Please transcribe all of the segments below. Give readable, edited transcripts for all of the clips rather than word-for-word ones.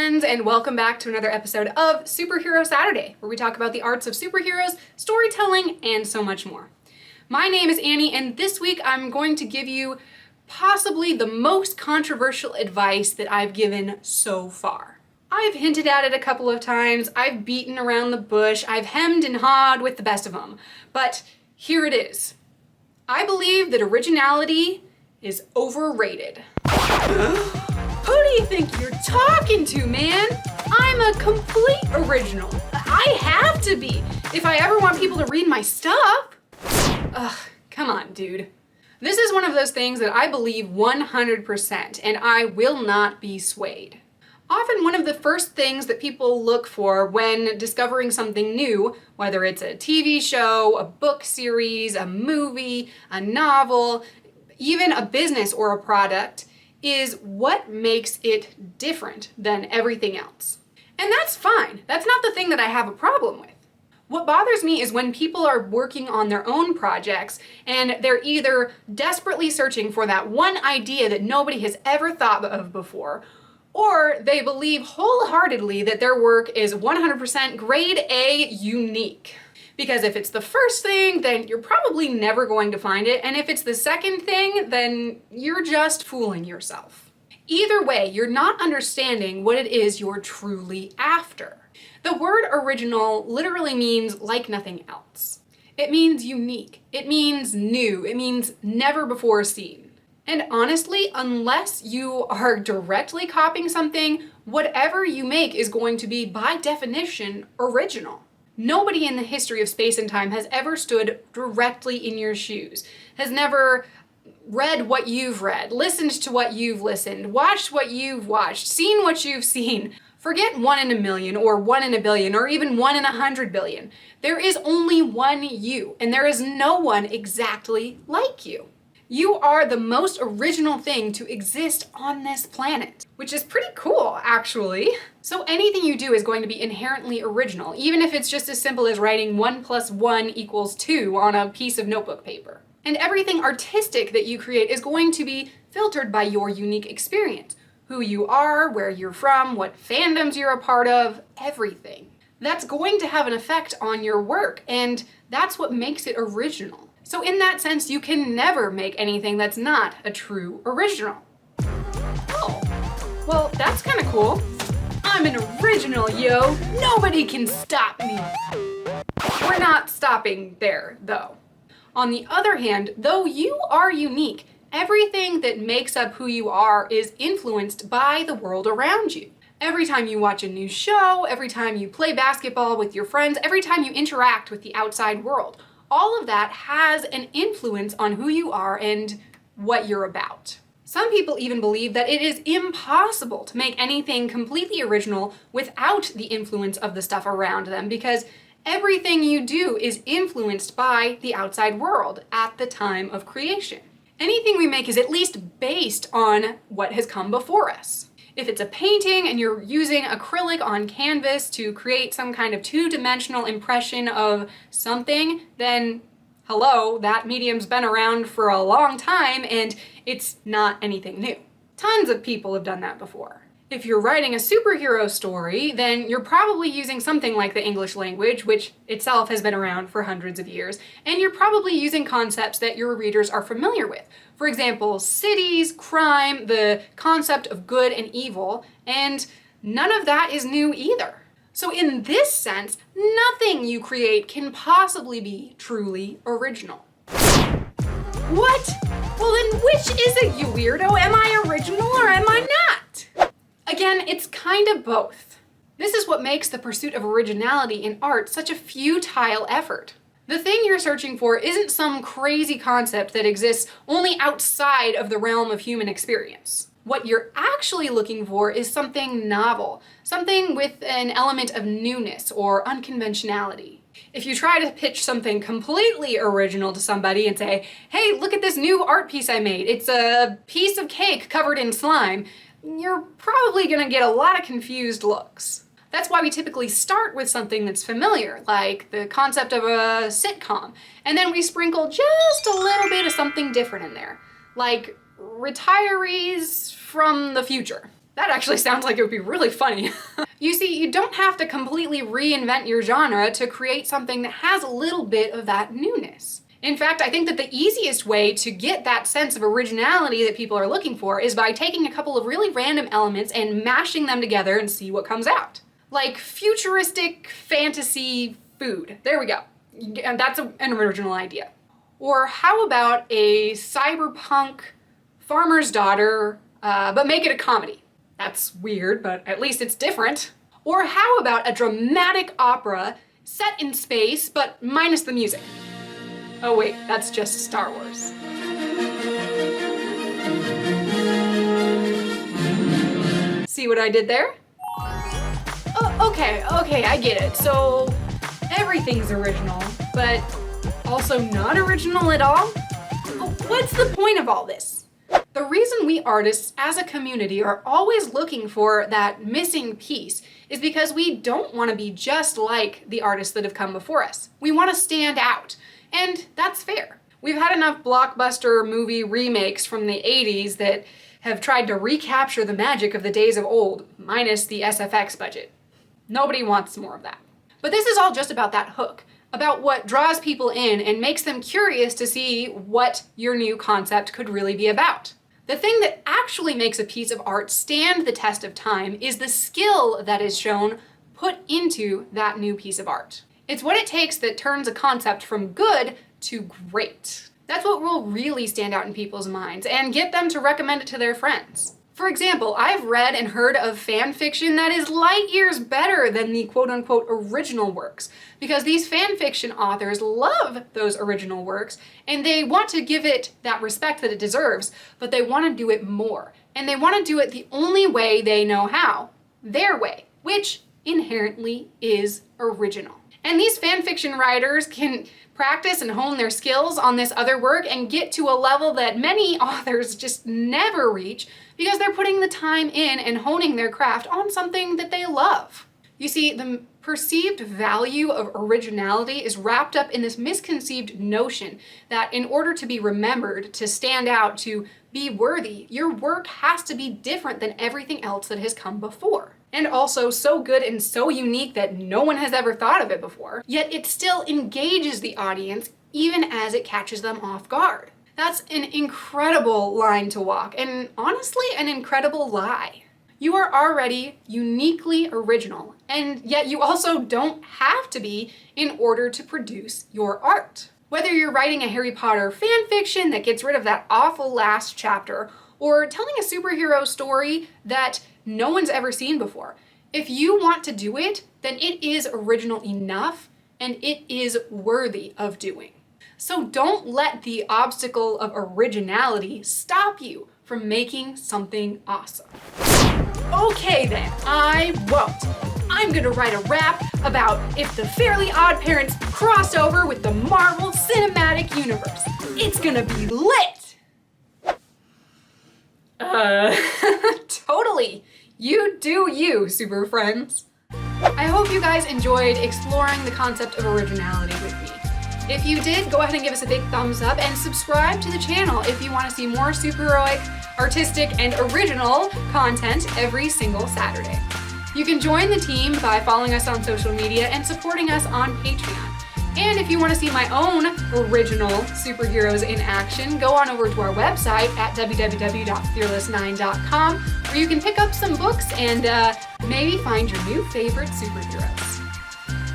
friends, and welcome back to another episode of Superhero Saturday, where we talk about the arts of superheroes, storytelling, and so much more. My name is Annie, and this week I'm going to give you possibly the most controversial advice that I've given so far. I've hinted at it a couple of times, I've beaten around the bush, I've hemmed and hawed with the best of them, but here it is. I believe that originality is overrated. Who do you think you're talking to, man? I'm a complete original. I have to be if I ever want people to read my stuff. Ugh, come on, dude. This is one of those things that I believe 100%, and I will not be swayed. Often one of the first things that people look for when discovering something new, whether it's a TV show, a book series, a movie, a novel, even a business or a product, is what makes it different than everything else. And that's fine. That's not the thing that I have a problem with. What bothers me is when people are working on their own projects and they're either desperately searching for that one idea that nobody has ever thought of before, or they believe wholeheartedly that their work is 100% grade A unique. Because if it's the first thing, then you're probably never going to find it, and if it's the second thing, then you're just fooling yourself. Either way, you're not understanding what it is you're truly after. The word original literally means like nothing else. It means unique, it means new, it means never before seen. And honestly, unless you are directly copying something, whatever you make is going to be, by definition, original. Nobody in the history of space and time has ever stood directly in your shoes, has never read what you've read, listened to what you've listened, watched what you've watched, seen what you've seen. Forget 1 in a million, or 1 in a billion, or even 1 in 100 billion. There is only one you, and there is no one exactly like you. You are the most original thing to exist on this planet, which is pretty cool, actually. So anything you do is going to be inherently original, even if it's just as simple as writing 1 + 1 = 2 on a piece of notebook paper. And everything artistic that you create is going to be filtered by your unique experience. Who you are, where you're from, what fandoms you're a part of, everything. That's going to have an effect on your work, and that's what makes it original. So in that sense, you can never make anything that's not a true original. Oh, well, that's kind of cool. I'm an original, yo. Nobody can stop me. We're not stopping there, though. On the other hand, though you are unique, everything that makes up who you are is influenced by the world around you. Every time you watch a new show, every time you play basketball with your friends, every time you interact with the outside world, all of that has an influence on who you are and what you're about. Some people even believe that it is impossible to make anything completely original without the influence of the stuff around them, because everything you do is influenced by the outside world at the time of creation. Anything we make is at least based on what has come before us. If it's a painting and you're using acrylic on canvas to create some kind of two-dimensional impression of something, then hello, that medium's been around for a long time and it's not anything new. Tons of people have done that before. If you're writing a superhero story, then you're probably using something like the English language, which itself has been around for hundreds of years, and you're probably using concepts that your readers are familiar with. For example, cities, crime, the concept of good and evil, and none of that is new either. So in this sense, nothing you create can possibly be truly original. What? Well then which is it, you weirdo? Am I original or am I not? Again, it's kind of both. This is what makes the pursuit of originality in art such a futile effort. The thing you're searching for isn't some crazy concept that exists only outside of the realm of human experience. What you're actually looking for is something novel, something with an element of newness or unconventionality. If you try to pitch something completely original to somebody and say, hey, look at this new art piece I made, it's a piece of cake covered in slime, you're probably gonna get a lot of confused looks. That's why we typically start with something that's familiar, like the concept of a sitcom, and then we sprinkle just a little bit of something different in there, like retirees from the future. That actually sounds like it would be really funny. You see, you don't have to completely reinvent your genre to create something that has a little bit of that newness. In fact, I think that the easiest way to get that sense of originality that people are looking for is by taking a couple of really random elements and mashing them together and see what comes out. Like futuristic fantasy food. There we go. And that's an original idea. Or how about a cyberpunk farmer's daughter, but make it a comedy? That's weird, but at least it's different. Or how about a dramatic opera set in space, but minus the music? Oh wait, that's just Star Wars. See what I did there? Oh, okay, I get it. So everything's original, but also not original at all? What's the point of all this? The reason we artists as a community are always looking for that missing piece is because we don't want to be just like the artists that have come before us. We want to stand out, and that's fair. We've had enough blockbuster movie remakes from the 80s that have tried to recapture the magic of the days of old, minus the SFX budget. Nobody wants more of that. But this is all just about that hook, about what draws people in and makes them curious to see what your new concept could really be about. The thing that actually makes a piece of art stand the test of time is the skill that is shown put into that new piece of art. It's what it takes that turns a concept from good to great. That's what will really stand out in people's minds and get them to recommend it to their friends. For example, I've read and heard of fan fiction that is light years better than the quote-unquote original works, because these fan fiction authors love those original works and they want to give it that respect that it deserves, but they want to do it more. And they want to do it the only way they know how, their way, which inherently is original. And these fan fiction writers can practice and hone their skills on this other work and get to a level that many authors just never reach because they're putting the time in and honing their craft on something that they love. You see, the perceived value of originality is wrapped up in this misconceived notion that in order to be remembered, to stand out, to be worthy, your work has to be different than everything else that has come before. And also so good and so unique that no one has ever thought of it before, yet it still engages the audience even as it catches them off guard. That's an incredible line to walk, and honestly, an incredible lie. You are already uniquely original, and yet you also don't have to be in order to produce your art. Whether you're writing a Harry Potter fan fiction that gets rid of that awful last chapter, or telling a superhero story that no one's ever seen before, if you want to do it, then it is original enough and it is worthy of doing. So don't let the obstacle of originality stop you from making something awesome. Okay then, I won't. I'm gonna write a rap about if the Fairly Odd Parents crossed over with the Marvel Cinematic Universe. It's gonna be lit! Totally. You do you, super friends. I hope you guys enjoyed exploring the concept of originality with me. If you did, go ahead and give us a big thumbs up and subscribe to the channel if you want to see more superheroic, artistic, and original content every single Saturday. You can join the team by following us on social media and supporting us on Patreon. And if you want to see my own original superheroes in action, go on over to our website at www.fearless9.com, where you can pick up some books and maybe find your new favorite superheroes.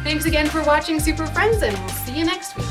Thanks again for watching, Super Friends, and we'll see you next week.